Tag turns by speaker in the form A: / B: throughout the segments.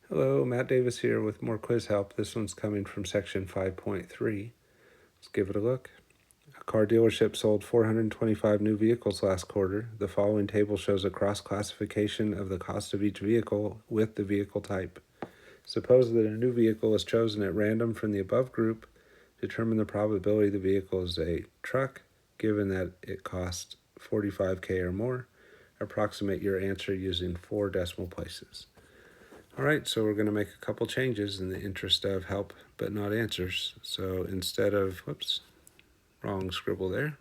A: Hello, Matt Davis here with more quiz help. This one's coming from section 5.3. Let's give it a look. A car dealership sold 425 new vehicles last quarter. The following table shows a cross-classification of the cost of each vehicle with the vehicle type. Suppose that a new vehicle is chosen at random from the above group. Determine the probability the vehicle is a truck, given that it costs 45K or more. Approximate your answer using 4 decimal places. All right, so we're going to make a couple changes in the interest of help but not answers. So instead of, wrong scribble there.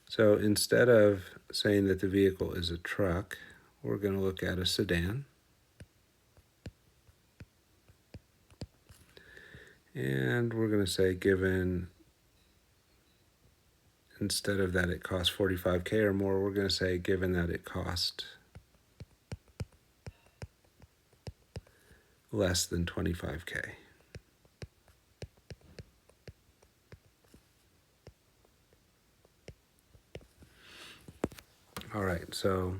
A: So instead of saying that the vehicle is a truck, we're going to look at a sedan. And we're going to say given, instead of that it costs 45K or more, we're going to say given that it cost less than 25K. All right, so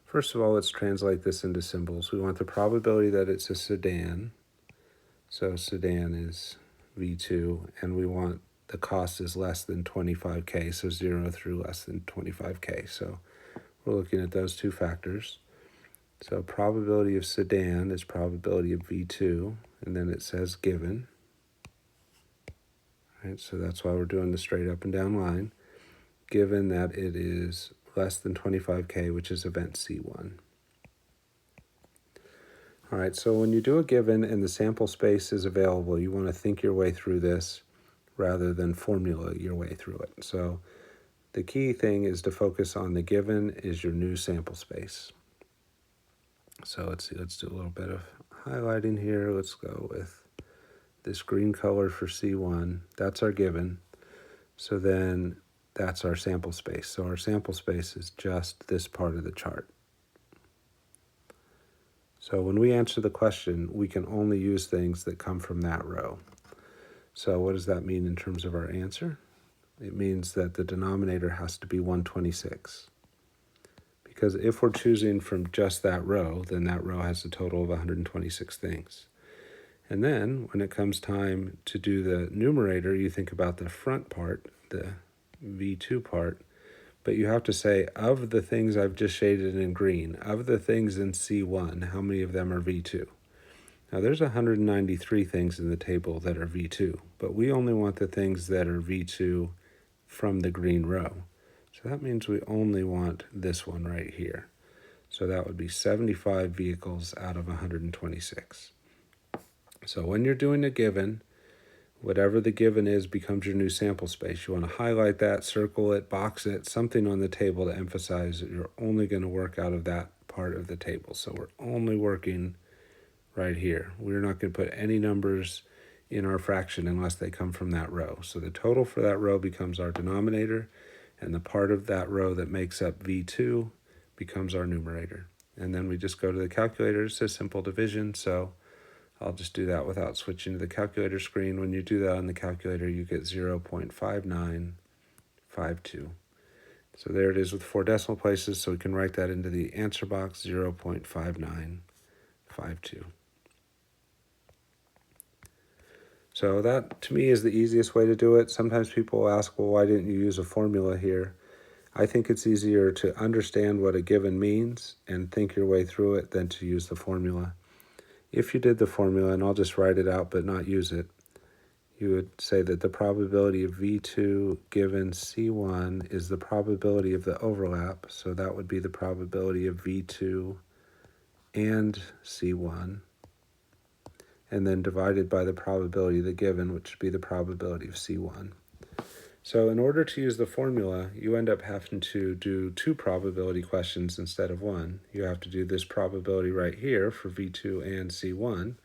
A: first of all, let's translate this into symbols. We want the probability that it's a sedan. So sedan is V2, and we want the cost is less than 25K, so 0 through less than 25K. So we're looking at those two factors. So probability of sedan is probability of V2, and then it says given. Right, so that's why we're doing the straight up and down line. Given that it is less than 25K, which is event C1. All right, so when you do a given and the sample space is available, you want to think your way through this rather than formula your way through it. So the key thing is to focus on the given is your new sample space. So let's do a little bit of highlighting here. Let's go with this green color for C1. That's our given. So then that's our sample space. So our sample space is just this part of the chart. So when we answer the question, we can only use things that come from that row. So what does that mean in terms of our answer? It means that the denominator has to be 126. Because if we're choosing from just that row, then that row has a total of 126 things. And then when it comes time to do the numerator, you think about the front part, the V2 part, but you have to say, of the things I've just shaded in green, of the things in C1, how many of them are V2? Now there's 193 things in the table that are V2, but we only want the things that are V2 from the green row. So that means we only want this one right here. So that would be 75 vehicles out of 126. So when you're doing a given, whatever the given is becomes your new sample space. You want to highlight that, circle it, box it, something on the table to emphasize that you're only going to work out of that part of the table. So we're only working right here. We're not going to put any numbers in our fraction unless they come from that row. So the total for that row becomes our denominator, and the part of that row that makes up V2 becomes our numerator. And then we just go to the calculator. It says simple division, so I'll just do that without switching to the calculator screen. When you do that on the calculator, you get 0.5952. So there it is with 4 decimal places, so we can write that into the answer box, 0.5952. So that, to me, is the easiest way to do it. Sometimes people will ask, well, why didn't you use a formula here? I think it's easier to understand what a given means and think your way through it than to use the formula. If you did the formula, and I'll just write it out but not use it, you would say that the probability of V2 given C1 is the probability of the overlap. So that would be the probability of V2 and C1. And then divided by the probability of the given, which would be the probability of C1. So in order to use the formula, you end up having to do 2 probability questions instead of 1. You have to do this probability right here for V2 and C1,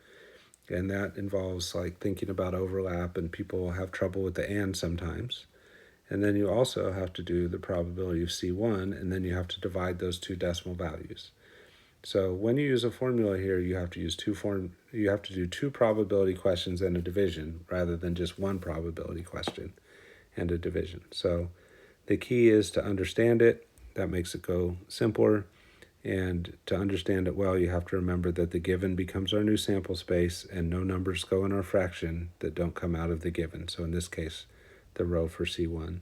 A: and that involves like thinking about overlap, and people will have trouble with the and sometimes. And then you also have to do the probability of C1, and then you have to divide those 2 decimal values. So when you use a formula here, you have to use you have to do 2 probability questions and a division rather than just 1 probability question and a division. So the key is to understand it. That makes it go simpler. And to understand it well, you have to remember that the given becomes our new sample space, and no numbers go in our fraction that don't come out of the given. So in this case, the row for C1.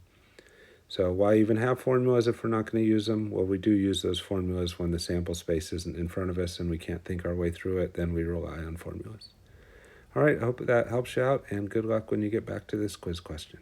A: So why even have formulas if we're not going to use them? Well, we do use those formulas when the sample space isn't in front of us and we can't think our way through it. Then we rely on formulas. All right, I hope that helps you out, and good luck when you get back to this quiz question.